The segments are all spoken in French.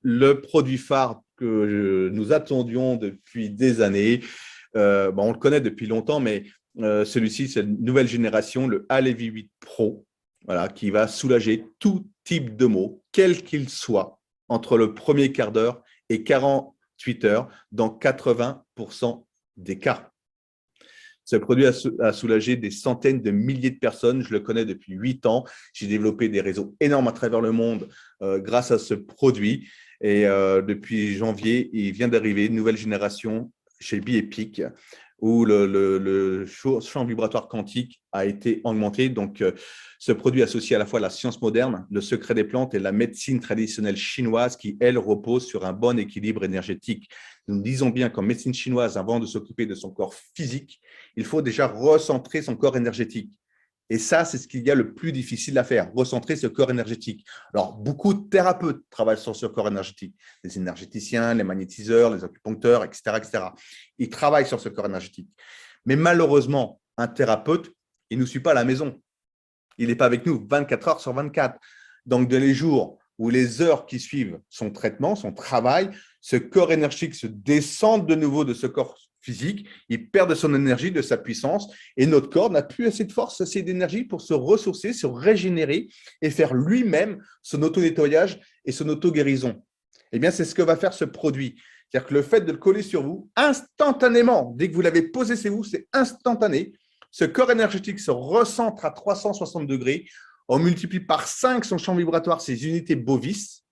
le produit phare que nous attendions depuis des années. On le connaît depuis longtemps, mais celui-ci, c'est une nouvelle génération, le Alevi 8 Pro, voilà, qui va soulager tout type de maux, quel qu'il soit, entre le premier quart d'heure et 48 heures, dans 80% des cas. Ce produit a soulagé des centaines de milliers de personnes. Je le connais depuis 8 ans. J'ai développé des réseaux énormes à travers le monde grâce à ce produit. Et depuis janvier, il vient d'arriver une nouvelle génération chez Biepic où le champ vibratoire quantique a été augmenté. Donc, ce produit associe à la fois la science moderne, le secret des plantes et la médecine traditionnelle chinoise qui, elle, repose sur un bon équilibre énergétique. Nous disons bien qu'en médecine chinoise, avant de s'occuper de son corps physique, il faut déjà recentrer son corps énergétique. Et ça, c'est ce qu'il y a le plus difficile à faire, recentrer ce corps énergétique. Alors, beaucoup de thérapeutes travaillent sur ce corps énergétique, les énergéticiens, les magnétiseurs, les acupuncteurs, etc., etc. Ils travaillent sur ce corps énergétique. Mais malheureusement, un thérapeute, il ne nous suit pas à la maison. Il n'est pas avec nous 24 heures sur 24. Donc, de les jours ou les heures qui suivent son traitement, son travail, ce corps énergétique se descend de nouveau de ce corps physique, il perd de son énergie, de sa puissance, et notre corps n'a plus assez de force, assez d'énergie pour se ressourcer, se régénérer et faire lui-même son auto-nettoyage et son auto-guérison. Eh bien, c'est ce que va faire ce produit. C'est-à-dire que le fait de le coller sur vous, instantanément, dès que vous l'avez posé sur vous, c'est instantané. Ce corps énergétique se recentre à 360 degrés. On multiplie par 5 son champ vibratoire, ses unités bovis.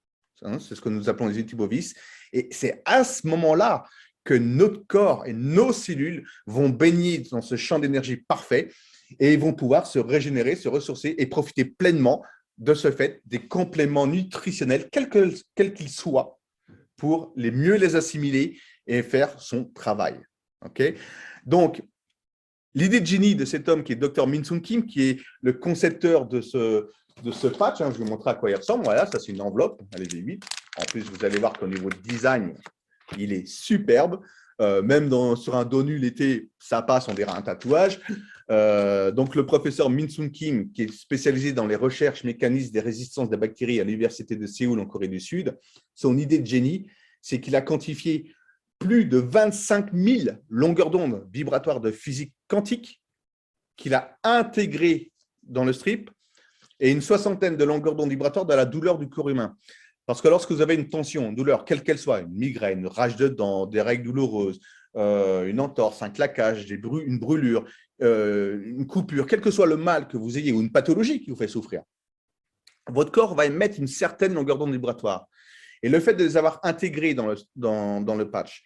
C'est ce que nous appelons les unités bovis. Et c'est à ce moment-là que notre corps et nos cellules vont baigner dans ce champ d'énergie parfait et vont pouvoir se régénérer, se ressourcer et profiter pleinement de ce fait des compléments nutritionnels, quels qu'ils soient, pour mieux les assimiler et faire son travail. Okay. Donc, l'idée de génie de cet homme qui est Dr Min-Sung Kim, qui est le concepteur de ce patch, je vais vous montrer à quoi il ressemble. Voilà, ça c'est une enveloppe, elle est V8. En plus, vous allez voir qu'au niveau design, il est superbe. Même sur un dos nu l'été, ça passe, on dirait un tatouage. Donc, le professeur Min-Sung Kim, qui est spécialisé dans les recherches mécanismes des résistances des bactéries à l'Université de Séoul en Corée du Sud, son idée de génie, c'est qu'il a quantifié plus de 25 000 longueurs d'onde vibratoires de physique quantique qu'il a intégrées dans le strip et une soixantaine de longueurs d'onde vibratoires de la douleur du corps humain. Parce que lorsque vous avez une tension, une douleur, quelle qu'elle soit, une migraine, une rage de dents, des règles douloureuses, une entorse, un claquage, une brûlure, une coupure, quel que soit le mal que vous ayez ou une pathologie qui vous fait souffrir, votre corps va émettre une certaine longueur d'onde vibratoire. Et le fait de les avoir intégrés dans le patch,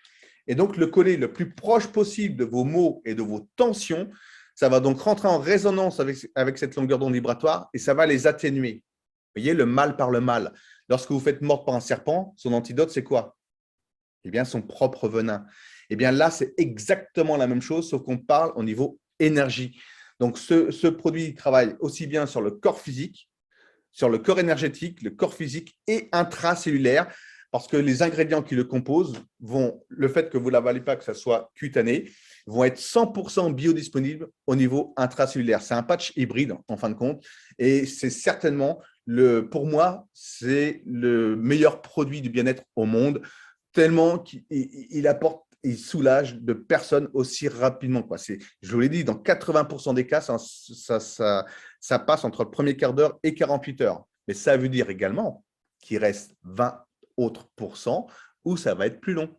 et donc le coller le plus proche possible de vos maux et de vos tensions, ça va donc rentrer en résonance avec cette longueur d'onde vibratoire et ça va les atténuer. Vous voyez, le mal par le mal. Lorsque vous faites mordre par un serpent, son antidote, c'est quoi? Eh bien, son propre venin. Eh bien, là, c'est exactement la même chose, sauf qu'on parle au niveau énergie. Donc, ce produit travaille aussi bien sur le corps physique, sur le corps énergétique, le corps physique et intracellulaire, parce que les ingrédients qui le composent vont, le fait que vous ne l'avalez pas, que ça soit cutané, vont être 100% biodisponibles au niveau intracellulaire. C'est un patch hybride, en fin de compte, et c'est certainement, pour moi, c'est le meilleur produit du bien-être au monde, tellement qu'il apporte, il soulage de personnes aussi rapidement. Je vous l'ai dit, dans 80% des cas, ça passe entre le premier quart d'heure et 48 heures. Mais ça veut dire également qu'il reste 20 autres pourcents où ça va être plus long.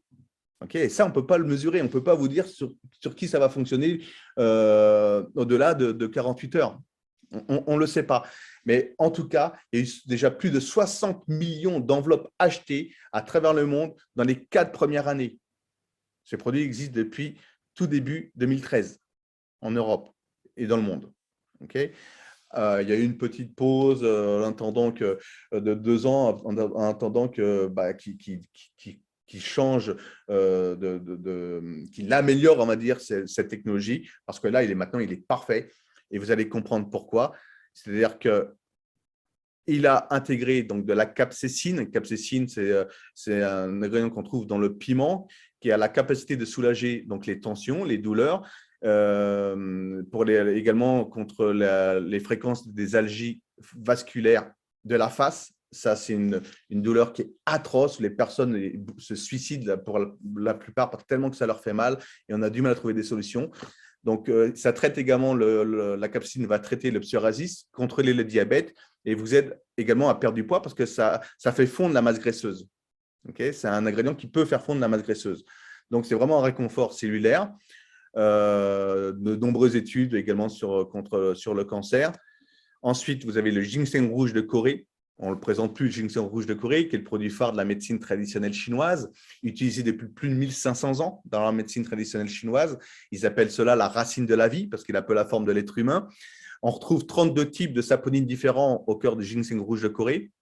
Okay, et ça, on ne peut pas le mesurer. On ne peut pas vous dire sur qui ça va fonctionner au-delà de 48 heures. On ne le sait pas. Mais en tout cas, il y a eu déjà plus de 60 millions d'enveloppes achetées à travers le monde dans les 4 premières années. Ce produit existe depuis tout début 2013 en Europe et dans le monde. Okay. Il y a eu une petite pause en attendant de 2 ans, en attendant qu'il change, qu'il améliore, on va dire, cette technologie, parce que là, maintenant, il est parfait. Et vous allez comprendre pourquoi. C'est-à-dire qu'il a intégré donc, de la capsaïcine. Capsaïcine, c'est un ingrédient qu'on trouve dans le piment qui a la capacité de soulager donc, les tensions, les douleurs, également contre les fréquences des algies vasculaires de la face. Ça, c'est une douleur qui est atroce. Les personnes se suicident pour la plupart tellement que ça leur fait mal et on a du mal à trouver des solutions. Donc, ça traite également, la capsaïcine va traiter le psoriasis, contrôler le diabète et vous aide également à perdre du poids parce que ça fait fondre la masse graisseuse. Okay, c'est un ingrédient qui peut faire fondre la masse graisseuse. Donc, c'est vraiment un réconfort cellulaire. De nombreuses études également sur le cancer. Ensuite, vous avez le ginseng rouge de Corée. On ne le présente plus, le ginseng rouge de Corée, qui est le produit phare de la médecine traditionnelle chinoise, utilisé depuis plus de 1500 ans dans la médecine traditionnelle chinoise. Ils appellent cela la racine de la vie parce qu'il a peu la forme de l'être humain. On retrouve 32 types de saponines différents au cœur du ginseng rouge de Corée.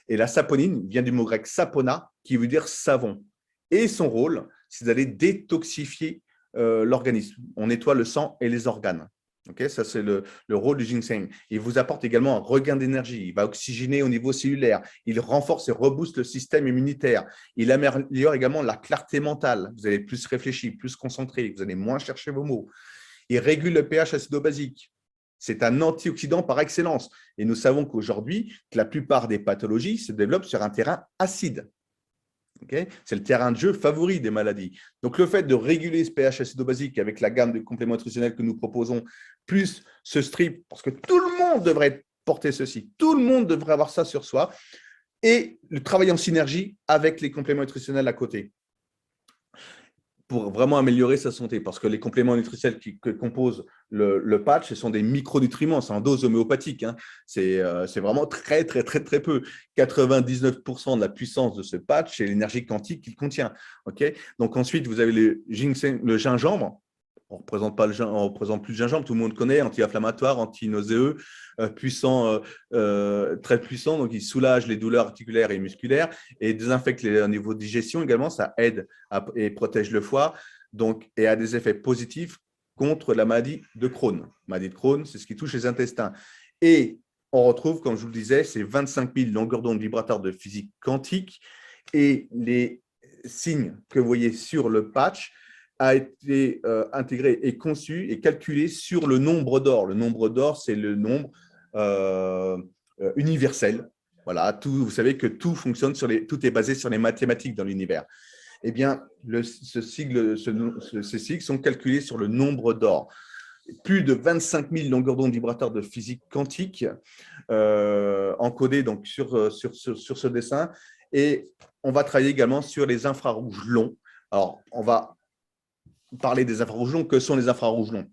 Et la saponine vient du mot grec sapona, qui veut dire savon. Et son rôle, c'est d'aller détoxifier l'organisme. On nettoie le sang et les organes. Okay, ça, c'est le rôle du ginseng. Il vous apporte également un regain d'énergie. Il va oxygéner au niveau cellulaire. Il renforce et rebooste le système immunitaire. Il améliore également la clarté mentale. Vous allez plus réfléchir, plus concentré. Vous allez moins chercher vos mots. Il régule le pH acido-basique. C'est un antioxydant par excellence. Et nous savons qu'aujourd'hui, que la plupart des pathologies se développent sur un terrain acide. Okay, c'est le terrain de jeu favori des maladies. Donc, le fait de réguler ce pH acido-basique avec la gamme de compléments nutritionnels que nous proposons, plus ce strip, parce que tout le monde devrait porter ceci, tout le monde devrait avoir ça sur soi, et le travail en synergie avec les compléments nutritionnels à côté pour vraiment améliorer sa santé, parce que les compléments nutritionnels que compose le patch, ce sont des micronutriments, c'est en dose homéopathique. Hein. C'est vraiment très, très, très, très peu. 99% de la puissance de ce patch, c'est l'énergie quantique qu'il contient. Okay, donc ensuite, vous avez le gingembre. On ne représente plus le gingembre, tout le monde connaît, anti-inflammatoire, anti-nauséeux, puissant, très puissant. Donc, il soulage les douleurs articulaires et musculaires et désinfecte au niveau de digestion également. Ça aide et protège le foie donc, et a des effets positifs contre la maladie de Crohn. La maladie de Crohn, c'est ce qui touche les intestins. Et on retrouve, comme je vous le disais, ces 25 000 longueurs d'onde vibratoires de physique quantique et les signes que vous voyez sur le patch a été intégré et conçu et calculé sur le nombre d'or. Le nombre d'or, c'est le nombre universel. Voilà, vous savez que tout fonctionne tout est basé sur les mathématiques dans l'univers. Eh bien, ces sigles sont calculés sur le nombre d'or. Plus de 25 000 longueurs d'onde vibratoires de physique quantique encodées donc, sur ce dessin. Et on va travailler également sur les infrarouges longs. Alors, on va parler des infrarouges longs. Que sont les infrarouges longs?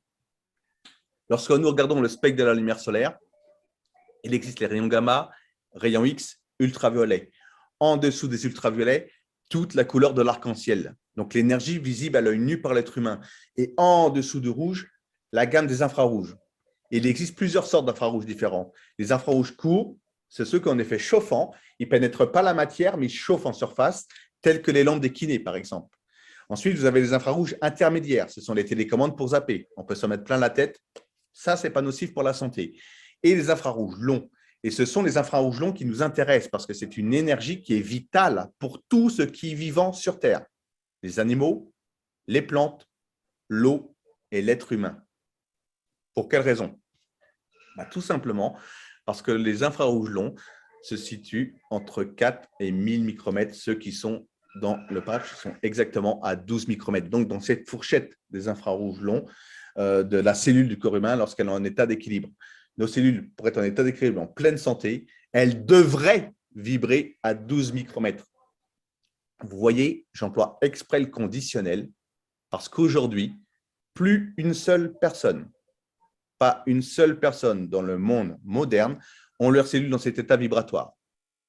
Lorsque nous regardons le spectre de la lumière solaire, il existe les rayons gamma, rayons X, ultraviolets. En dessous des ultraviolets, toute la couleur de l'arc-en-ciel. Donc, l'énergie visible à l'œil nu par l'être humain. Et en dessous du rouge, la gamme des infrarouges. Il existe plusieurs sortes d'infrarouges différents. Les infrarouges courts, c'est ceux qui ont un effet chauffant. Ils ne pénètrent pas la matière, mais ils chauffent en surface, tels que les lampes des kinés, par exemple. Ensuite, vous avez les infrarouges intermédiaires. Ce sont les télécommandes pour zapper. On peut s'en mettre plein la tête. Ça, ce n'est pas nocif pour la santé. Et les infrarouges longs. Et ce sont les infrarouges longs qui nous intéressent parce que c'est une énergie qui est vitale pour tout ce qui est vivant sur Terre. Les animaux, les plantes, l'eau et l'être humain. Pour quelle raison? Tout simplement parce que les infrarouges longs se situent entre 4 et 1000 micromètres. Ceux qui sont dans le patch sont exactement à 12 micromètres. Donc, dans cette fourchette des infrarouges longs de la cellule du corps humain lorsqu'elle est en état d'équilibre. Nos cellules, pour être en état d'équilibre, en pleine santé, elles devraient vibrer à 12 micromètres. Vous voyez, j'emploie exprès le conditionnel parce qu'aujourd'hui, plus une seule personne, pas une seule personne dans le monde moderne ont leurs cellules dans cet état vibratoire.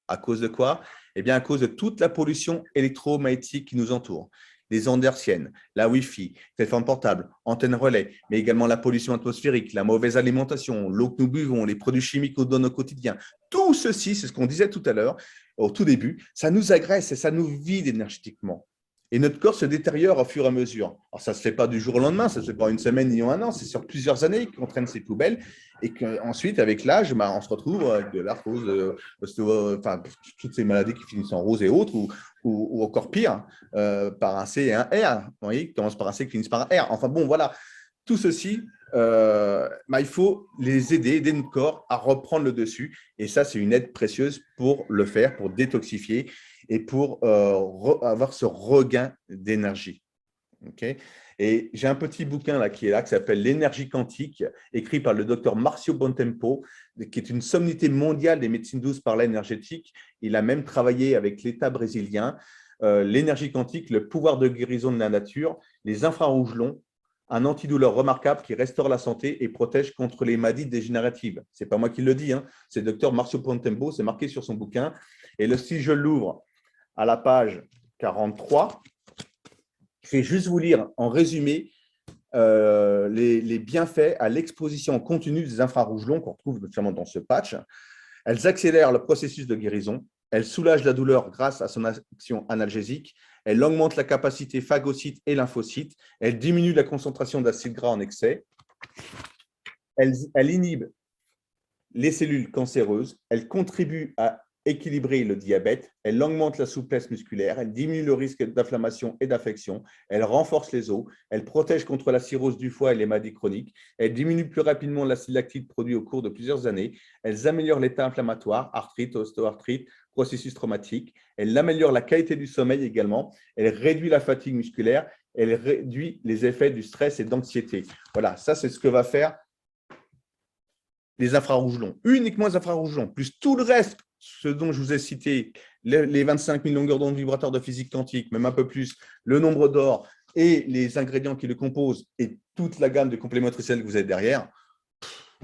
À cause de quoi? Eh bien, à cause de toute la pollution électromagnétique qui nous entoure. Les ondes hertziennes, la Wi-Fi, téléphone portable, antenne relais, mais également la pollution atmosphérique, la mauvaise alimentation, l'eau que nous buvons, les produits chimiques qu'on donne au quotidien. Tout ceci, c'est ce qu'on disait tout à l'heure, au tout début, ça nous agresse et ça nous vide énergétiquement. Et notre corps se détériore au fur et à mesure. Alors, ça ne se fait pas du jour au lendemain, ça ne se fait pas une semaine ni un an, c'est sur plusieurs années qu'on traîne ces poubelles et qu'ensuite, avec l'âge, on se retrouve avec de l'arthrose, enfin, toutes ces maladies qui finissent en rose et autres, ou encore pire, par un C et un R. Vous voyez, qui commencent par un C, qui finissent par un R. Enfin bon, voilà, tout ceci il faut les aider notre corps à reprendre le dessus. Et ça, c'est une aide précieuse pour le faire, pour détoxifier et pour avoir ce regain d'énergie. Okay. Et j'ai un petit bouquin là qui est là, qui s'appelle L'énergie quantique, écrit par le docteur Marcio Bontempo, qui est une sommité mondiale des médecines douces par l'énergétique. Il a même travaillé avec l'État brésilien. L'énergie quantique, le pouvoir de guérison de la nature, les infrarouges longs, un antidouleur remarquable qui restaure la santé et protège contre les maladies dégénératives. Ce n'est pas moi qui le dis, hein. C'est le docteur Marcio Bontempo, c'est marqué sur son bouquin. Et si je l'ouvre à la page 43, je vais juste vous lire en résumé les bienfaits à l'exposition continue des infrarouges longs qu'on retrouve notamment dans ce patch. Elles accélèrent le processus de guérison, elles soulagent la douleur grâce à son action analgésique, elles augmentent la capacité phagocyte et lymphocyte, elles diminuent la concentration d'acides gras en excès, elles inhibent les cellules cancéreuses, elles contribuent à équilibrer le diabète, elle augmente la souplesse musculaire, elle diminue le risque d'inflammation et d'infection, elle renforce les os, elle protège contre la cirrhose du foie et les maladies chroniques, elle diminue plus rapidement l'acide lactique produit au cours de plusieurs années, elles améliorent l'état inflammatoire, arthrite, ostéoarthrite, processus traumatique, elle améliore la qualité du sommeil également, elle réduit la fatigue musculaire, elle réduit les effets du stress et d'anxiété. Voilà, ça c'est ce que va faire les infrarouges longs, uniquement les infrarouges longs, plus tout le reste, ce dont je vous ai cité, les 25 000 longueurs d'onde vibrateurs de physique quantique, même un peu plus, le nombre d'or et les ingrédients qui le composent et toute la gamme de compléments nutritionnels que vous avez derrière,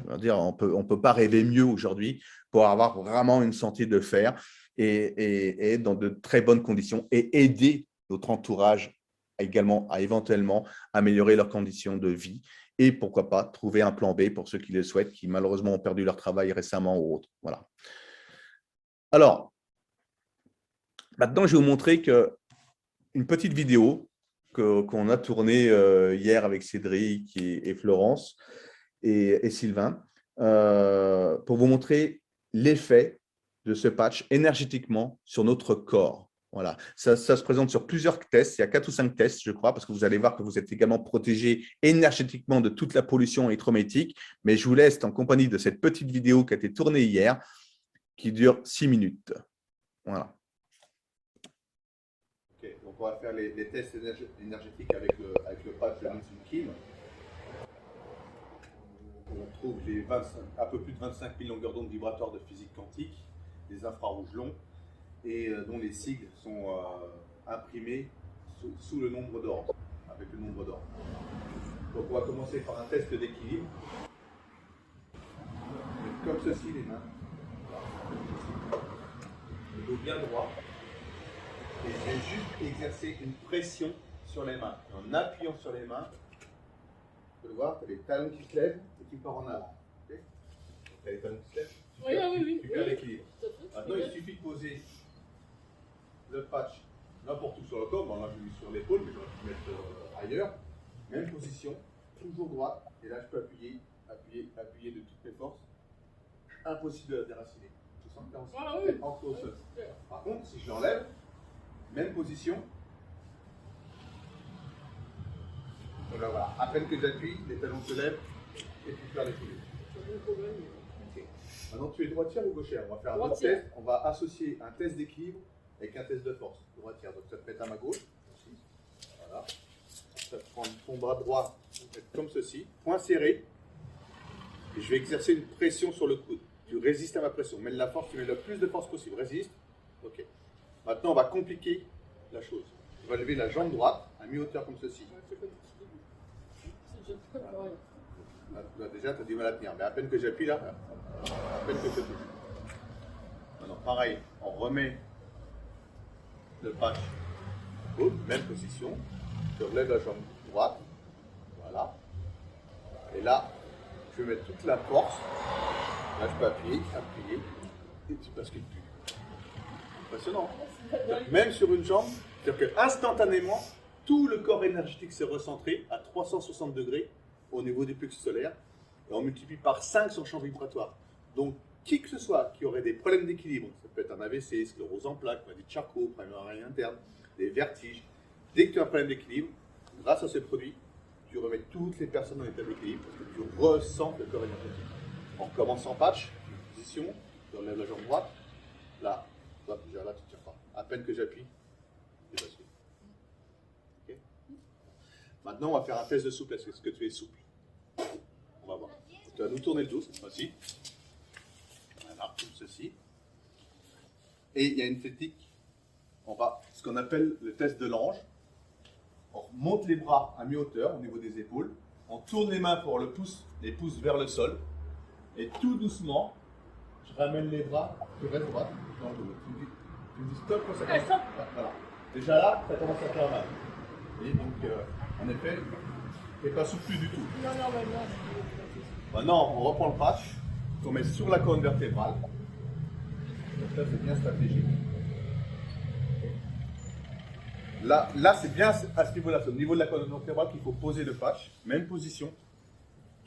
on peut pas rêver mieux aujourd'hui pour avoir vraiment une santé de fer et dans de très bonnes conditions et aider notre entourage également à éventuellement améliorer leurs conditions de vie et pourquoi pas trouver un plan B pour ceux qui le souhaitent, qui malheureusement ont perdu leur travail récemment ou autre. Voilà. Alors, maintenant, je vais vous montrer une petite vidéo qu'on a tournée hier avec Cédric et Florence et Sylvain pour vous montrer l'effet de ce patch énergétiquement sur notre corps. Voilà, ça se présente sur plusieurs tests, il y a 4 ou 5 tests, je crois, parce que vous allez voir que vous êtes également protégé énergétiquement de toute la pollution électromagnétique, mais je vous laisse en compagnie de cette petite vidéo qui a été tournée hier, qui dure 6 minutes. Voilà. Okay, donc on va faire les tests énergétiques avec le patch de Kim. On trouve un peu plus de 25 000 longueurs d'onde vibratoires de physique quantique, des infrarouges longs, et dont les sigles sont imprimés sous le nombre d'ordres, avec le nombre d'ordres. Donc on va commencer par un test d'équilibre. Comme ceci les mains. Le dos bien droit. Et je vais juste exercer une pression sur les mains. En appuyant sur les mains, tu peux le voir, tu as les talons qui se lèvent et qui partent en avant. Okay, tu as les talons qui se lèvent, tu perds l'équilibre. Maintenant, il suffit de poser le patch n'importe où sur le corps. Bon, là, je l'ai mis sur l'épaule, mais j'aurais pu le mettre ailleurs. Même position, toujours droite. Et là, je peux appuyer de toutes mes forces. Impossible de la déraciner. Tu sens que tu es ancré au sol. Par contre, si je l'enlève, même position. Donc là, voilà. À peine que j'appuie, les talons se lèvent et tu perds l'équilibre. Okay. Maintenant, tu es droitière ou gauchère? On va faire un autre test. On va associer un test d'équilibre avec un test de force. Droitière. Donc, ça te met à ma gauche. Ici. Voilà. Ça te prend ton bras droit comme ceci, point serré. Et je vais exercer une pression sur le coude. Tu résistes à ma pression. Mets de la force, tu mets le plus de force possible. Résiste. Ok. Maintenant, on va compliquer la chose. Tu vas lever la jambe droite à mi-hauteur comme ceci. Là, déjà, tu as du mal à tenir. Mais à peine que j'appuie là, à peine que je touche. Maintenant, pareil, on remet le patch. Même position. Je relève la jambe droite. Voilà. Et là, je vais mettre toute la force. Là, je peux appuyer, et tu bascules plus. Impressionnant. Même sur une jambe, c'est-à-dire qu'instantanément, tout le corps énergétique s'est recentré à 360 degrés au niveau du plexus solaire. Et on multiplie par 5 son champ vibratoire. Donc, qui que ce soit qui aurait des problèmes d'équilibre, ça peut être un AVC, sclérose en plaques, maladie de Charcot, problème interne, des vertiges. Dès que tu as un problème d'équilibre, grâce à ce produit, tu remets toutes les personnes en état d'équilibre parce que tu ressens le corps énergétique. On recommence en patch, position, tu enlèves la jambe droite, là, hop, déjà là, tu ne tiens pas. À peine que j'appuie, je bascule. Ok. Maintenant, on va faire un test de souplesse. Est-ce que tu es souple? On va voir. Tu vas nous tourner le dos cette fois-ci. Voilà, comme ceci. Et il y a une technique, on va, ce qu'on appelle le test de l'ange. On remonte les bras à mi-hauteur au niveau des épaules. On tourne les mains pour les pouces vers le sol. Et tout doucement, je ramène les bras, tu restes droit dans le dos. Tu me dis stop quand ça commence. Voilà. Déjà là, ça commence à faire mal. Et donc, en effet, tu n'es pas soutenu du tout. Non, non. Maintenant, on reprend le patch, on met sur la colonne vertébrale. Donc là, c'est bien stratégique. Là c'est bien à ce niveau-là, c'est au niveau de la colonne vertébrale qu'il faut poser le patch. Même position.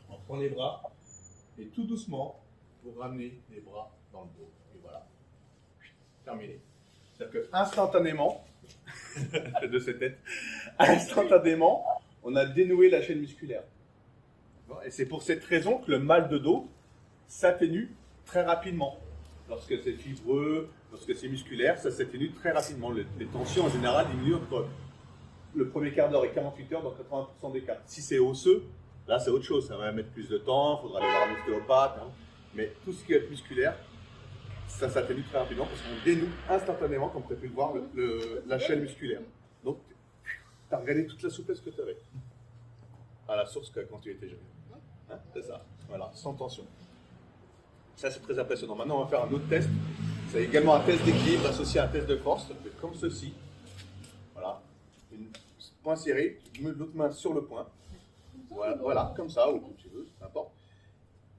On prend les bras et tout doucement, vous ramenez les bras dans le dos. Et voilà. Terminé. C'est-à-dire qu'instantanément, de cette tête, instantanément, on a dénoué la chaîne musculaire. Et c'est pour cette raison que le mal de dos s'atténue très rapidement. Lorsque c'est fibreux, lorsque c'est musculaire, ça s'atténue très rapidement. Les tensions en général diminuent entre le premier quart d'heure et 48 heures dans 80% des cas. Si c'est osseux, là c'est autre chose, ça va mettre plus de temps, il faudra aller voir un ostéopathe. Hein. Mais tout ce qui est musculaire, ça s'atténue très rapidement parce qu'on dénoue instantanément, comme tu as pu le voir, la chaîne musculaire. Donc, tu as regardé toute la souplesse que tu avais à la source quand tu étais jeune. Hein, c'est ça, voilà, sans tension. Ça, c'est très impressionnant. Maintenant, on va faire un autre test. C'est également un test d'équilibre associé à un test de force. Ça fait comme ceci. Voilà. Point serré, l'autre main sur le point. Voilà, comme ça, ou comme tu veux, n'importe.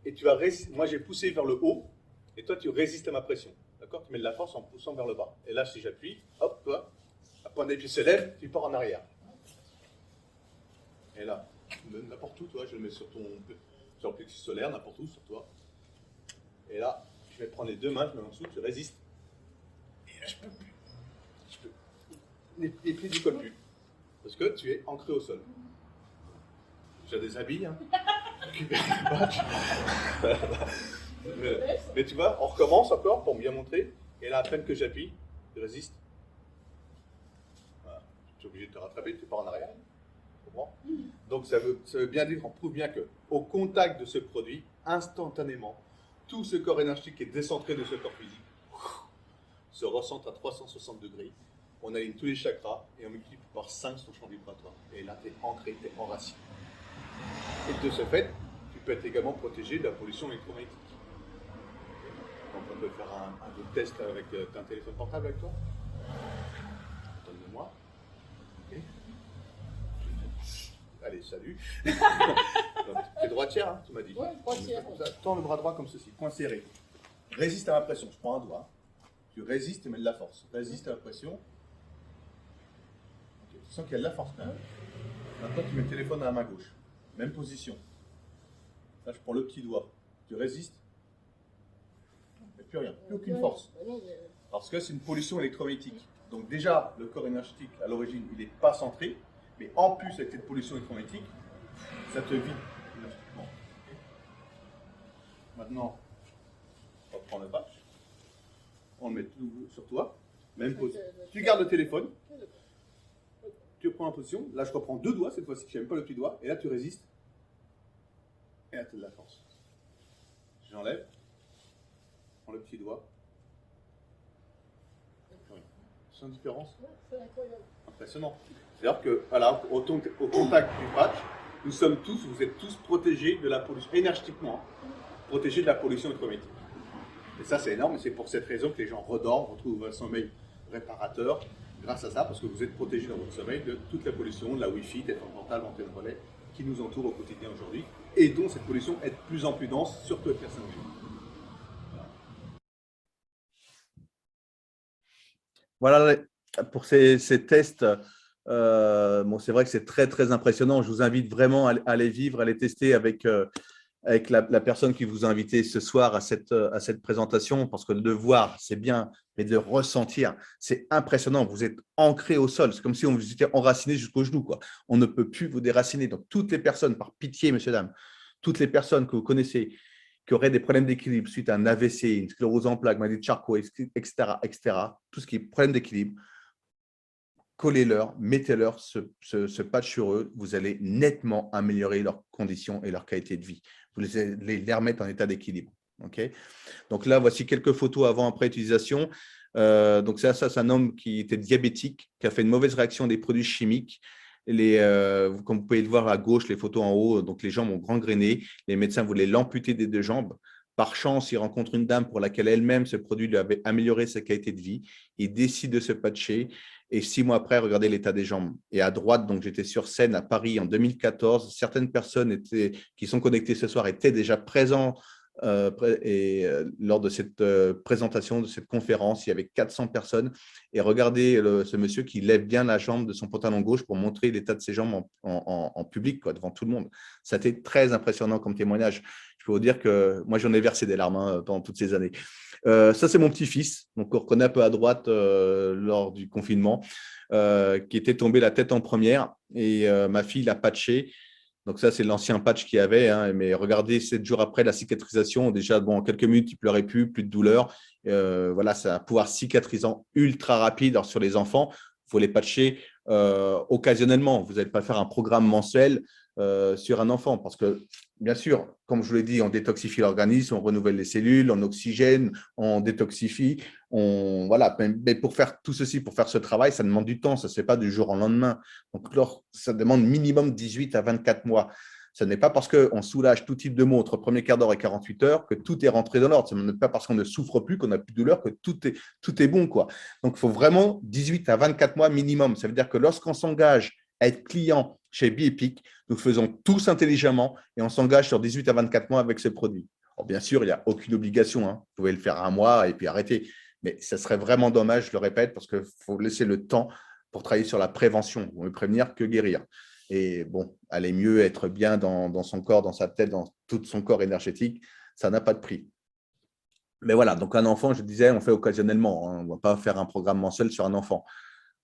Et tu vas résister. Moi, j'ai poussé vers le haut, et toi, tu résistes à ma pression. D'accord? Tu mets de la force en poussant vers le bas. Et là, si j'appuie, hop, toi, à point d'appui se lève, tu pars en arrière. Et là, n'importe où, toi, je le mets sur le plexus solaire, n'importe où, sur toi. Et là, je vais prendre les deux mains, je mets en dessous, tu résistes. Et là, je peux plus. Les pieds ne collent plus. Parce que tu es ancré au sol. J'ai des habits, hein. Mais tu vois, on recommence encore pour bien montrer. Et là, à peine que j'appuie, tu résistes. Voilà. Tu es obligé de te rattraper, tu pars en arrière. Tu comprends? Donc ça veut bien dire, on prouve bien qu'au contact de ce produit, instantanément, tout ce corps énergétique qui est décentré de ce corps physique se recentre à 360 degrés. On aligne tous les chakras et on multiplie par 5 son champ vibratoire. Et là, tu es ancré, tu es enraciné. Et de ce fait, tu peux être également protégé de la pollution électromagnétique. Donc on peut faire un autre test avec un téléphone portable avec toi. Donne-le-moi. Ok. Allez, salut. Tu es droitière, hein, tu m'as dit. Oui, droitière. Tends le bras droit comme ceci, point serré. Résiste à la pression. Je prends un doigt. Tu résistes, mais de la force. Résiste à la pression. Okay. Tu sens qu'il y a de la force quand même. Maintenant, tu mets le téléphone à la main gauche. Même position. Là, je prends le petit doigt. Tu résistes. Il n'y a plus rien. Plus aucune force. Parce que c'est une pollution électromagnétique. Donc déjà, le corps énergétique, à l'origine, il n'est pas centré. Mais en plus, avec cette pollution électromagnétique, ça te vide énergétiquement. Okay. Maintenant, on reprend le patch. On le met tout sur toi. Même pose. Tu gardes le téléphone. Tu reprends la position. Là, je reprends deux doigts cette fois-ci. Je n'aime pas le petit doigt. Et là, tu résistes. Et là, tu as de la force. J'enlève. Je prends le petit doigt. Sans différence. Impressionnant. C'est-à-dire que, voilà, au contact du patch, nous sommes tous, vous êtes tous protégés de la pollution, énergétiquement, protégés de la pollution électromagnétique. Et ça, c'est énorme, et c'est pour cette raison que les gens redorment, retrouvent un sommeil réparateur, grâce à ça, parce que vous êtes protégés dans votre sommeil de toute la pollution, de la Wi-Fi, téléphone portable, antenne relais, qui nous entoure au quotidien aujourd'hui, et dont cette pollution est de plus en plus dense, surtout avec les 5G. Voilà pour ces tests. Bon, c'est vrai que c'est très, très impressionnant. Je vous invite vraiment à les vivre, à les tester avec avec la personne qui vous a invité ce soir à cette présentation, parce que de le voir, c'est bien, mais de le ressentir, c'est impressionnant. Vous êtes ancré au sol. C'est comme si on vous était enraciné jusqu'au genou, quoi. On ne peut plus vous déraciner. Donc, toutes les personnes, par pitié, messieurs, dames, toutes les personnes que vous connaissez qui auraient des problèmes d'équilibre suite à un AVC, une sclérose en plaques, maladie de Charcot, etc., tout ce qui est problème d'équilibre, collez-leur, mettez-leur ce patch sur eux, vous allez nettement améliorer leurs conditions et leur qualité de vie. Vous les remettre en état d'équilibre. Okay, donc là, voici quelques photos avant-après utilisation. Donc ça, c'est un homme qui était diabétique, qui a fait une mauvaise réaction des produits chimiques. Comme vous pouvez le voir à gauche, les photos en haut, donc les jambes ont gangréné. Les médecins voulaient l'amputer des 2 jambes. Par chance, il rencontre une dame pour laquelle elle-même, ce produit lui avait amélioré sa qualité de vie. Il décide de se patcher. Et 6 mois après, regardez l'état des jambes. Et à droite, donc j'étais sur scène à Paris en 2014. Certaines personnes qui sont connectées ce soir étaient déjà présentes lors de cette présentation, de cette conférence. Il y avait 400 personnes. Et regardez ce monsieur qui lève bien la jambe de son pantalon gauche pour montrer l'état de ses jambes en public, quoi, devant tout le monde. Ça a été très impressionnant comme témoignage. Je peux vous dire que moi, j'en ai versé des larmes pendant toutes ces années. Ça, c'est mon petit-fils, donc on reconnaît un peu à droite lors du confinement, qui était tombé la tête en première. Et ma fille l'a patché. Donc ça, c'est l'ancien patch qu'il y avait. Hein, mais regardez, 7 jours après la cicatrisation, déjà, bon, en quelques minutes, il ne pleurait plus de douleur. Voilà, c'est un pouvoir cicatrisant ultra rapide. Alors, sur les enfants, il faut les patcher occasionnellement. Vous n'allez pas faire un programme mensuel sur un enfant parce que, bien sûr, comme je vous l'ai dit, on détoxifie l'organisme, on renouvelle les cellules, on oxygène, on détoxifie. Voilà. Mais pour faire tout ceci, pour faire ce travail, ça demande du temps. Ça ne se fait pas du jour au lendemain. Donc, ça demande minimum 18 à 24 mois. Ce n'est pas parce qu'on soulage tout type de maux entre premier quart d'heure et 48 heures que tout est rentré dans l'ordre. Ce n'est pas parce qu'on ne souffre plus, qu'on n'a plus de douleur, que tout est bon, quoi. Donc, il faut vraiment 18 à 24 mois minimum. Ça veut dire que lorsqu'on s'engage à être client chez Biepic, nous faisons tous intelligemment et on s'engage sur 18 à 24 mois avec ce produit. Alors, bien sûr, il n'y a aucune obligation. Hein. Vous pouvez le faire un mois et puis arrêter. Mais ça serait vraiment dommage, je le répète, parce qu'il faut laisser le temps pour travailler sur la prévention. On ne veut prévenir que guérir. Et bon, aller mieux, être bien dans son corps, dans sa tête, dans tout son corps énergétique, ça n'a pas de prix. Mais voilà, donc un enfant, je disais, on fait occasionnellement. Hein. On ne va pas faire un programme mensuel sur un enfant.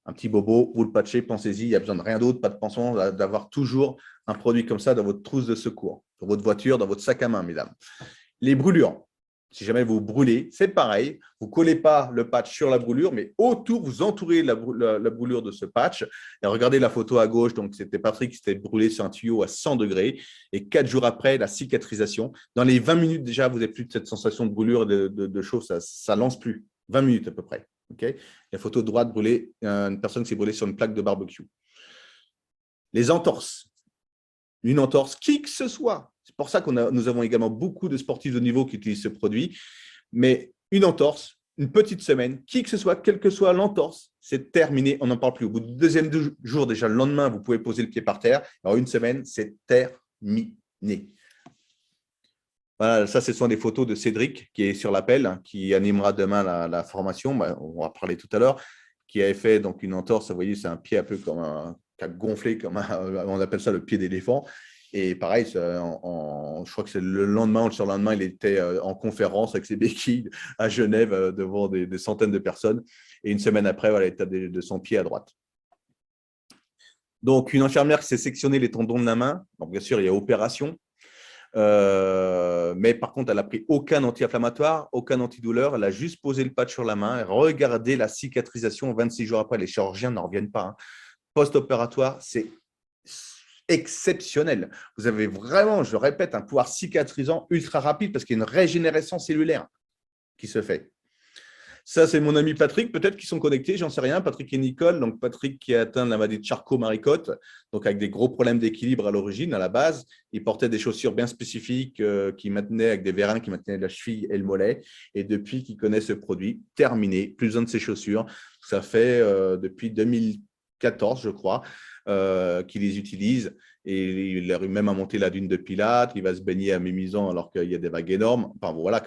Un petit bobo, vous le patchez, pensez-y, il n'y a besoin de rien d'autre, pas de pension, d'avoir toujours un produit comme ça dans votre trousse de secours, dans votre voiture, dans votre sac à main, mesdames. Les brûlures. Si jamais vous brûlez, c'est pareil. Vous ne collez pas le patch sur la brûlure, mais autour, vous entourez la brûlure de ce patch. Et regardez la photo à gauche. Donc, c'était Patrick qui s'était brûlé sur un tuyau à 100 degrés. Et 4 jours après, la cicatrisation. Dans les 20 minutes déjà, vous n'avez plus de cette sensation de brûlure et de chaud. Ça ne lance plus. 20 minutes à peu près. Okay, la photo de droite, brûlée, une personne qui s'est brûlée sur une plaque de barbecue. Les entorses. Une entorse, qui que ce soit. C'est pour ça que nous avons également beaucoup de sportifs de niveau qui utilisent ce produit. Mais une entorse, une petite semaine, qui que ce soit, quelle que soit l'entorse, c'est terminé, on n'en parle plus. Au bout du deuxième jour, déjà le lendemain, vous pouvez poser le pied par terre. Alors, une semaine, c'est terminé. Voilà, ça, ce sont des photos de Cédric qui est sur l'appel, hein, qui animera demain la formation. On va parler tout à l'heure, qui avait fait donc une entorse. Vous voyez, c'est un pied un peu comme qui a gonflé, on appelle ça le pied d'éléphant. Et pareil, je crois que c'est le lendemain ou le surlendemain, il était en conférence avec ses béquilles à Genève devant des centaines de personnes. Et une semaine après, voilà, l'état de son pied à droite. Donc, une infirmière qui s'est sectionné les tendons de la main. Donc, bien sûr, il y a opération. Mais par contre, elle n'a pris aucun anti-inflammatoire, aucun antidouleur. Elle a juste posé le patch sur la main. Regardez la cicatrisation 26 jours après. Les chirurgiens n'en reviennent pas. Hein. Post-opératoire, c'est exceptionnel. Vous avez vraiment, je répète, un pouvoir cicatrisant ultra rapide parce qu'il y a une régénération cellulaire qui se fait. Ça, c'est mon ami Patrick, peut-être qu'ils sont connectés, j'en sais rien. Patrick et Nicole. Donc, Patrick qui a atteint la maladie de Charcot-Marie-Côte, donc avec des gros problèmes d'équilibre à l'origine, à la base. Il portait des chaussures bien spécifiques qui maintenaient, avec des vérins qui maintenaient la cheville et le mollet. Et depuis qu'il connaît ce produit, terminé, plus besoin de ses chaussures. Ça fait depuis 2014, je crois, qu'il les utilise. Et il arrive même à monter la dune de Pilates, il va se baigner à Mimizan alors qu'il y a des vagues énormes. Enfin, voilà,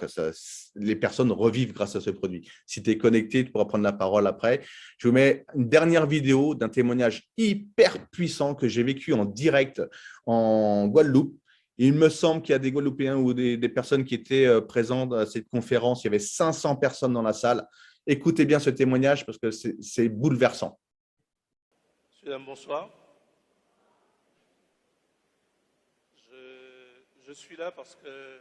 les personnes revivent grâce à ce produit. Si tu es connecté, tu pourras prendre la parole après. Je vous mets une dernière vidéo d'un témoignage hyper puissant que j'ai vécu en direct en Guadeloupe. Il me semble qu'il y a des Guadeloupéens ou des personnes qui étaient présentes à cette conférence. Il y avait 500 personnes dans la salle. Écoutez bien ce témoignage parce que c'est bouleversant. Monsieur, bonsoir. Je suis là parce que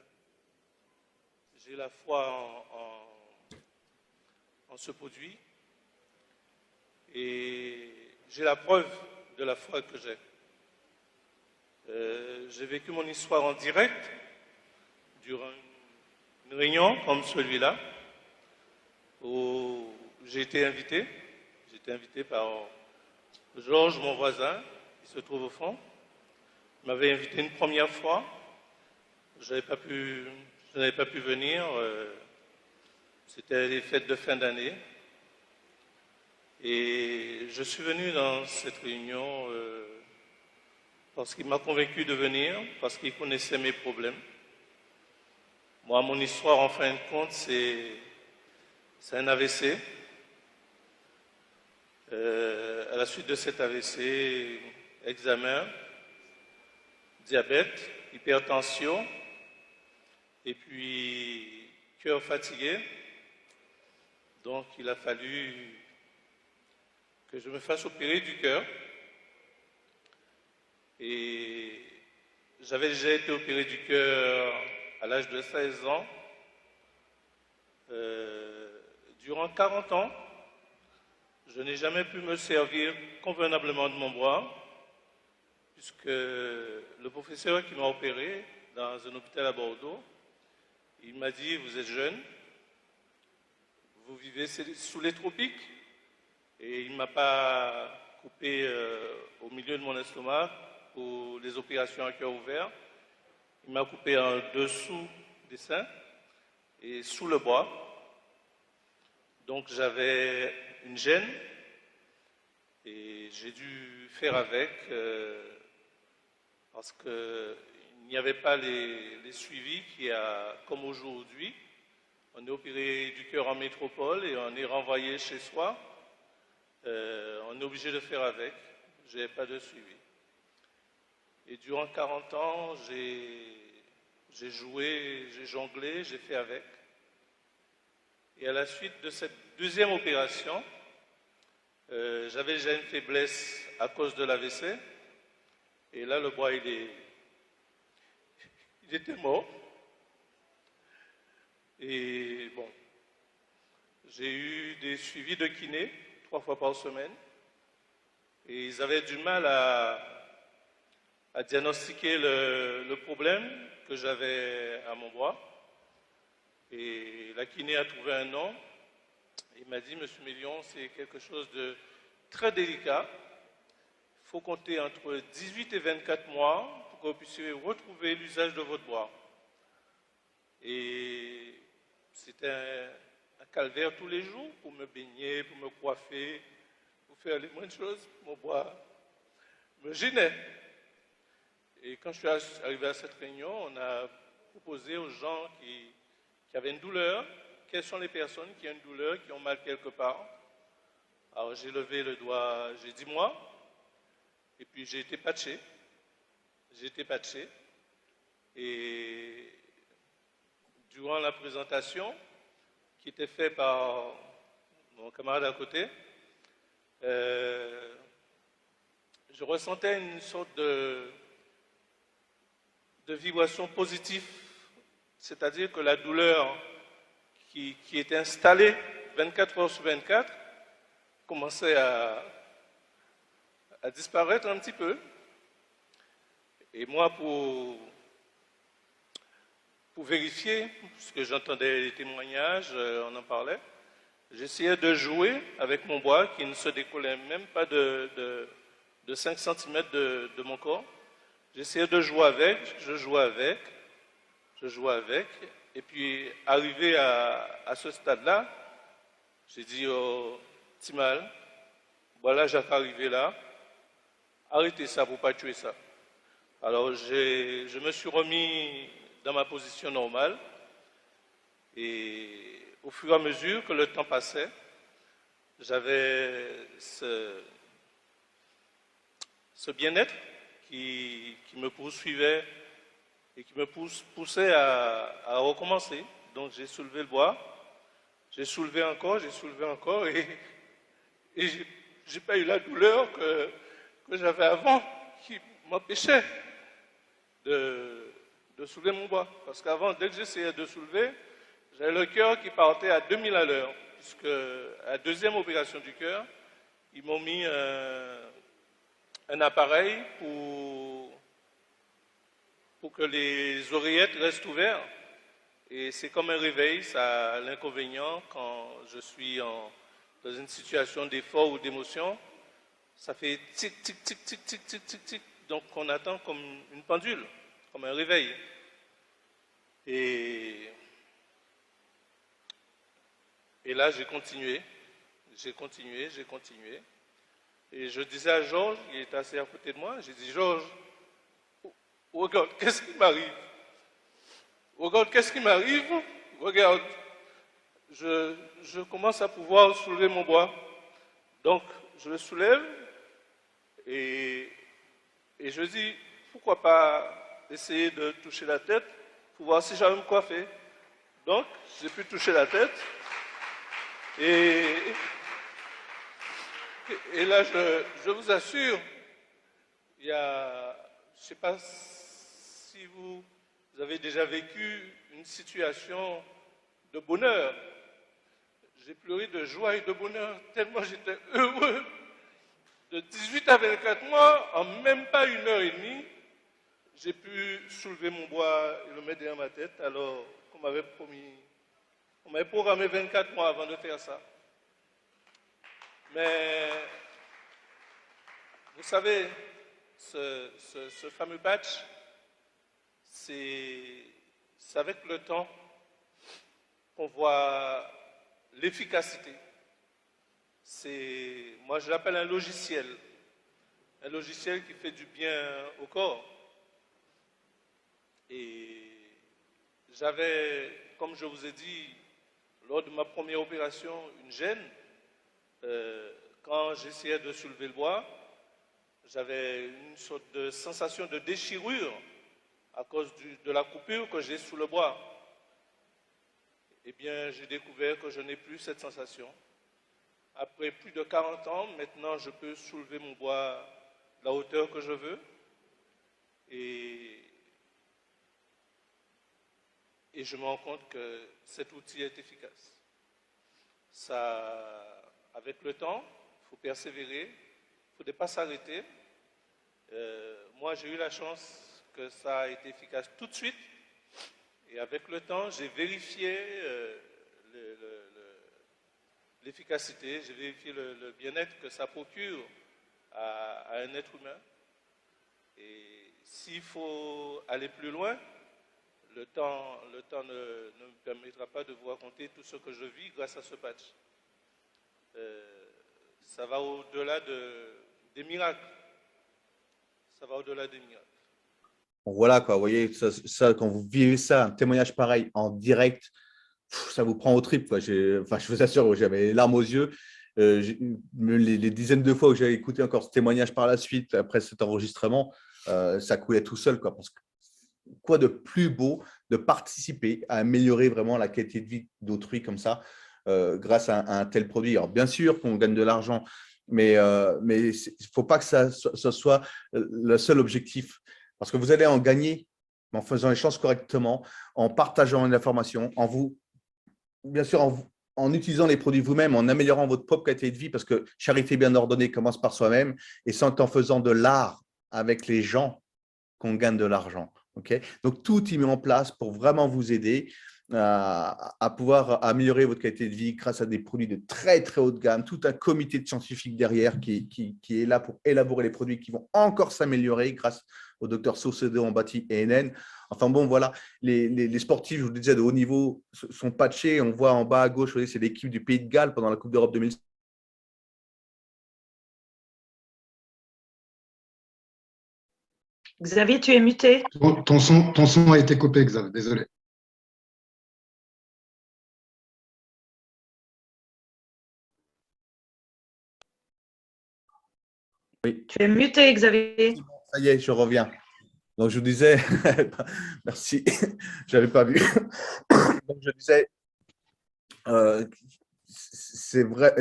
j'ai la foi en ce produit et j'ai la preuve de la foi que j'ai. J'ai vécu mon histoire en direct durant une réunion comme celui-là où j'ai été invité. J'ai été invité par Georges, mon voisin, qui se trouve au fond. Il m'avait invité une première fois. Je n'avais pas pu venir. C'était les fêtes de fin d'année. Et je suis venu dans cette réunion parce qu'il m'a convaincu de venir, parce qu'il connaissait mes problèmes. Moi, mon histoire, en fin de compte, c'est un AVC. À la suite de cet AVC, examen, diabète, hypertension, et puis cœur fatigué. Donc, il a fallu que je me fasse opérer du cœur. Et j'avais déjà été opéré du cœur à l'âge de 16 ans. Durant 40 ans, je n'ai jamais pu me servir convenablement de mon bras, puisque le professeur qui m'a opéré dans un hôpital à Bordeaux, il m'a dit: vous êtes jeune, vous vivez sous les tropiques, et il ne m'a pas coupé au milieu de mon estomac pour les opérations à cœur ouvert. Il m'a coupé en dessous des seins et sous le bras. Donc j'avais une gêne et j'ai dû faire avec parce qu'il n'y avait pas les suivis qu'il y a comme aujourd'hui. On est opéré du cœur en métropole et on est renvoyé chez soi. On est obligé de faire avec. Je n'avais pas de suivi. Et durant 40 ans, j'ai joué, j'ai jonglé, j'ai fait avec. Et à la suite de cette deuxième opération, j'avais déjà une faiblesse à cause de l'AVC. Et là, le bras, il était mort. Et bon, j'ai eu des suivis de kiné 3 fois par semaine. Et ils avaient du mal à diagnostiquer le problème que j'avais à mon bras. Et la kiné a trouvé un nom. Il m'a dit: Monsieur Mélion, c'est quelque chose de très délicat. Il faut compter entre 18 et 24 mois pour que vous puissiez retrouver l'usage de votre bras. Et c'était un calvaire tous les jours pour me baigner, pour me coiffer, pour faire les moindres choses. Mon bras me gênait. Et quand je suis arrivé à cette réunion, on a proposé aux gens qui avaient une douleur, quelles sont les personnes qui ont une douleur, qui ont mal quelque part. Alors j'ai levé le doigt, j'ai dit moi, et puis j'ai été patché. Et durant la présentation, qui était faite par mon camarade à côté, je ressentais une sorte de vibration positive, c'est-à-dire que la douleur qui était installée 24 heures sur 24 commençait à disparaître un petit peu. Et moi, pour vérifier, puisque j'entendais les témoignages, on en parlait, j'essayais de jouer avec mon bras qui ne se décollait même pas de 5 cm de mon corps. J'essayais de jouer avec, je jouais avec, et puis arrivé à ce stade-là, j'ai dit: oh, Timal, voilà, j'ai arrivé là, arrêtez ça pour ne pas tuer ça. Alors je me suis remis dans ma position normale, et au fur et à mesure que le temps passait, j'avais ce bien-être qui me poursuivait et qui me poussait à recommencer. Donc j'ai soulevé le bois, j'ai soulevé encore et j'ai pas eu la douleur que j'avais avant qui m'empêchait de soulever mon bois. Parce qu'avant, dès que j'essayais de soulever, j'avais le cœur qui partait à 2000 à l'heure, puisque à la deuxième opération du cœur, ils m'ont mis un appareil pour que les oreillettes restent ouvertes. Et c'est comme un réveil, ça a l'inconvénient quand je suis dans une situation d'effort ou d'émotion, ça fait tic, tic, tic, tic, tic, tic, tic, tic. Donc on attend comme une pendule, comme un réveil. Et là, j'ai continué. Et je disais à Georges, il était assis à côté de moi, j'ai dit, Georges, regarde, qu'est-ce qui m'arrive? Regarde, qu'est-ce qui m'arrive? Regarde, je commence à pouvoir soulever mon bois. Donc, je le soulève et je dis, pourquoi pas essayer de toucher la tête pour voir si j'arrive à me coiffer. Donc, j'ai pu toucher la tête. Et là, je vous assure, il y a, je ne sais pas si vous avez déjà vécu une situation de bonheur. J'ai pleuré de joie et de bonheur, tellement j'étais heureux. De 18 à 24 mois, en même pas 1 heure et demie, j'ai pu soulever mon bois et le mettre derrière ma tête, alors qu'on m'avait promis. On m'avait programmé 24 mois avant de faire ça. Mais vous savez, ce fameux patch, c'est avec le temps qu'on voit l'efficacité. Moi je l'appelle un logiciel qui fait du bien au corps. Et j'avais, comme je vous ai dit, lors de ma première opération, une gêne. Quand j'essayais de soulever le bois, j'avais une sorte de sensation de déchirure à cause de la coupure que j'ai sous le bois. Eh bien, j'ai découvert que je n'ai plus cette sensation. Après plus de 40 ans, maintenant, je peux soulever mon bois à la hauteur que je veux. Et je me rends compte que cet outil est efficace. Avec le temps, il faut persévérer, il ne faut pas s'arrêter. Moi, j'ai eu la chance que ça a été efficace tout de suite. Et avec le temps, j'ai vérifié l'efficacité, j'ai vérifié le bien-être que ça procure à un être humain. Et s'il faut aller plus loin, le temps ne me permettra pas de vous raconter tout ce que je vis grâce à ce patch. Ça va au-delà des miracles. Ça va au-delà des miracles. Bon, voilà, quoi, vous voyez, ça, quand vous vivez ça, un témoignage pareil en direct, ça vous prend au trip, quoi. Enfin, je vous assure, j'avais les larmes aux yeux. Les dizaines de fois où j'ai écouté encore ce témoignage par la suite, après cet enregistrement, ça coulait tout seul, quoi. Parce que quoi de plus beau de participer à améliorer vraiment la qualité de vie d'autrui comme ça, grâce à un tel produit. Alors, bien sûr qu'on gagne de l'argent, mais il ne faut pas que ce soit le seul objectif. Parce que vous allez en gagner en faisant les choses correctement, en partageant une information, bien sûr, en utilisant les produits vous-même, en améliorant votre propre qualité de vie, parce que charité bien ordonnée commence par soi-même, et c'est en faisant de l'art avec les gens qu'on gagne de l'argent. Okay. Donc, tout y met en place pour vraiment vous aider à pouvoir améliorer votre qualité de vie grâce à des produits de très, très haute gamme, tout un comité de scientifiques derrière qui est là pour élaborer les produits qui vont encore s'améliorer grâce au docteur Saucedo en bâti et NN. Enfin bon, voilà, les sportifs, je vous le disais, de haut niveau sont patchés. On voit en bas à gauche, c'est l'équipe du Pays de Galles pendant la Coupe d'Europe 2006. Xavier, tu es muté. Ton son a été coupé, Xavier, désolé. Oui. Tu es muté, Xavier. Ça y est, je reviens. Donc, je vous disais, merci, je n'avais pas vu. Donc, je disais, c'est vrai,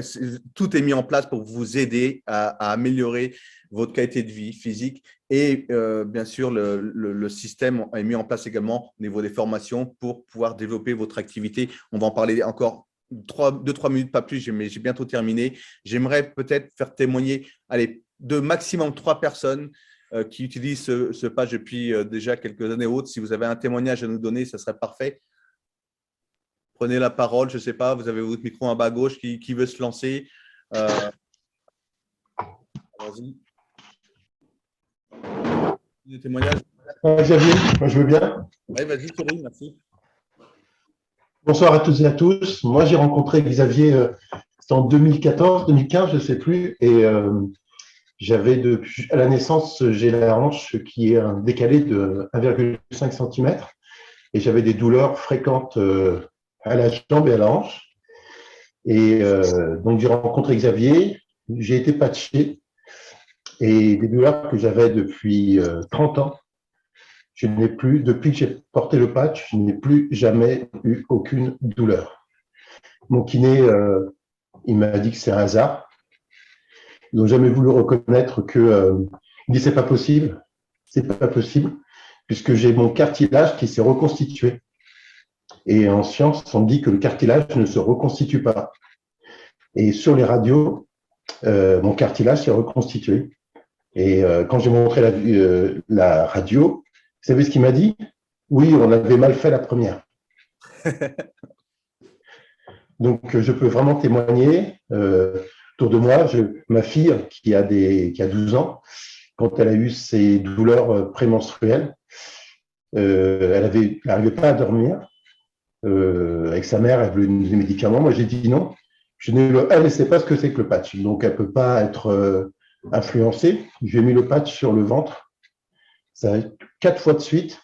tout est mis en place pour vous aider à améliorer votre qualité de vie physique et bien sûr, le système est mis en place également au niveau des formations pour pouvoir développer votre activité. On va en parler encore 2-3 minutes, pas plus, mais j'ai bientôt terminé. J'aimerais peut-être faire témoigner, allez, de maximum 3 personnes qui utilisent ce page depuis déjà quelques années autres. Si vous avez un témoignage à nous donner, ça serait parfait. Prenez la parole, je ne sais pas, vous avez votre micro en bas à gauche qui veut se lancer. Vas-y. Des témoignages. Xavier, moi je veux bien. Oui, vas-y, Thierry, merci. Bonsoir à toutes et à tous. Moi j'ai rencontré Xavier c'était en 2014, 2015, je ne sais plus, et j'avais depuis à la naissance, j'ai la hanche qui est décalée de 1,5 cm et j'avais des douleurs fréquentes à la jambe et à la hanche. Et donc j'ai rencontré Xavier, j'ai été patché et des douleurs que j'avais depuis 30 ans. Je n'ai plus, depuis que j'ai porté le patch, je n'ai plus jamais eu aucune douleur. Mon kiné, il m'a dit que c'est un hasard. Ils n'ont jamais voulu reconnaître que il dit c'est pas possible, puisque j'ai mon cartilage qui s'est reconstitué. Et en science, on dit que le cartilage ne se reconstitue pas. Et sur les radios, mon cartilage s'est reconstitué. Et quand j'ai montré la radio, vous savez ce qu'il m'a dit? Oui, on avait mal fait la première. Donc, je peux vraiment témoigner. Autour de moi, ma fille qui a 12 ans, quand elle a eu ses douleurs prémenstruelles, elle n'arrivait pas à dormir. Avec sa mère, elle voulait des médicaments. Moi, j'ai dit non. Elle ne sait pas ce que c'est que le patch. Donc, elle ne peut pas être influencée. J'ai mis le patch sur le ventre. Ça a 4 fois de suite.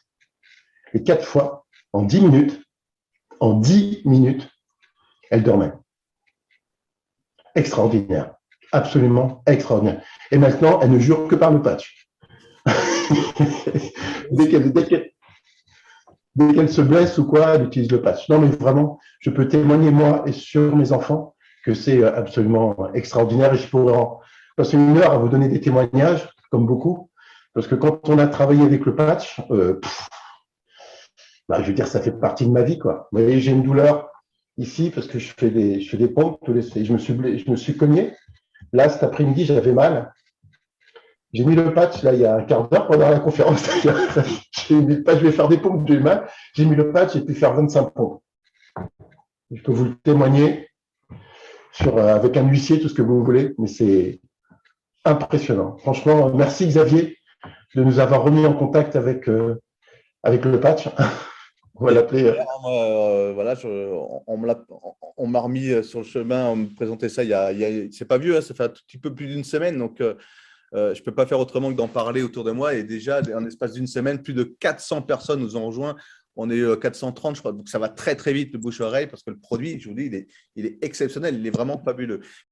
Et 4 fois, en 10 minutes, elle dormait. Extraordinaire. Absolument extraordinaire. Et maintenant, elle ne jure que par le patch. dès qu'elle se blesse ou quoi, elle utilise le patch. Non, mais vraiment, je peux témoigner, moi, et sur mes enfants, que c'est absolument extraordinaire. Et je pourrais en passer 1 heure à vous donner des témoignages, comme beaucoup. Parce que quand on a travaillé avec le patch, je veux dire, ça fait partie de ma vie, quoi. Vous voyez, j'ai une douleur ici parce que je fais des pompes. Je me suis cogné. Là, cet après-midi, j'avais mal. J'ai mis le patch, là, il y a un quart d'heure pendant la conférence. J'ai mis le patch, je vais faire des pompes, j'ai eu mal. J'ai mis le patch et puis faire 25 pompes. Je peux vous le témoigner avec un huissier, tout ce que vous voulez, mais c'est impressionnant. Franchement, merci Xavier de nous avoir remis en contact avec le patch. On va l'appeler. Voilà, on m'a remis sur le chemin, on me présentait ça c'est pas vieux, hein, ça fait un tout petit peu plus d'1 semaine, donc je ne peux pas faire autrement que d'en parler autour de moi. Et déjà, en l'espace d'1 semaine, plus de 400 personnes nous ont rejoints. On est 430, je crois, donc ça va très très vite le bouche-oreille parce que le produit, je vous dis, il est exceptionnel, il est vraiment fabuleux.